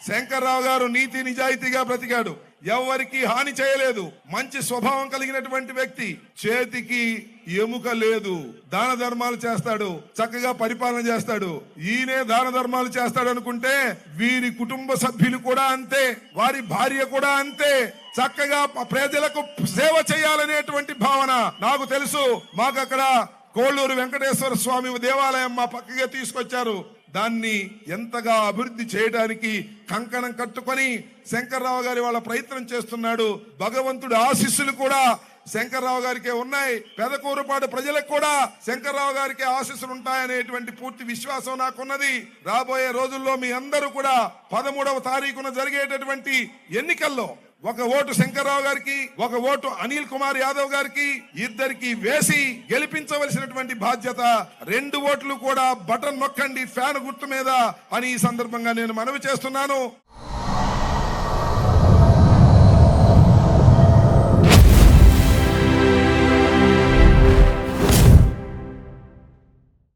శంకర్రావు గారు నీతి నిజాయితీగా బ్రతికాడు, ఎవరికి హాని చేయలేదు, మంచి స్వభావం కలిగినటువంటి వ్యక్తి, చేతికి ఎముక లేదు, దాన ధర్మాలు చేస్తాడు, చక్కగా పరిపాలన చేస్తాడు. ఈయనే దాన ధర్మాలు చేస్తాడు అనుకుంటే వీరి కుటుంబ సభ్యులు కూడా అంతే, వారి భార్య కూడా అంతే, చక్కగా ప్రజలకు సేవ చేయాలనేటువంటి భావన. నాకు తెలుసు, మాకు అక్కడ కోళ్ళూరు వెంకటేశ్వర స్వామి దేవాలయం మా పక్కగా తీసుకొచ్చారు. దాన్ని ఎంతగా అభివృద్ధి చేయడానికి కంకణం కట్టుకొని శంకర్రావు గారి వాళ్ళ ప్రయత్నం చేస్తున్నాడు. భగవంతుడి ఆశీస్సులు కూడా శంకర్రావు గారికే ఉన్నాయి. పెదకూరుపాడు ప్రజలకు కూడా శంకర్రావు గారికి ఆశీస్సులు ఉంటాయనేటువంటి పూర్తి విశ్వాసం నాకున్నది. రాబోయే రోజుల్లో మీ అందరూ కూడా 13వ తారీఖున జరిగేటటువంటి ఎన్నికల్లో ఒక ఓటు శంకర్రావు గారికి, ఒక ఓటు అనిల్ కుమార్ యాదవ్ గారికి, ఇద్దరికి వేసి గెలిపించవలసినటువంటి బాధ్యత. 2 ఓట్లు కూడా బటన్ నొక్కండి ఫ్యాన్ గుర్తు మీద అని ఈ సందర్భంగా నేను మనవి చేస్తున్నాను.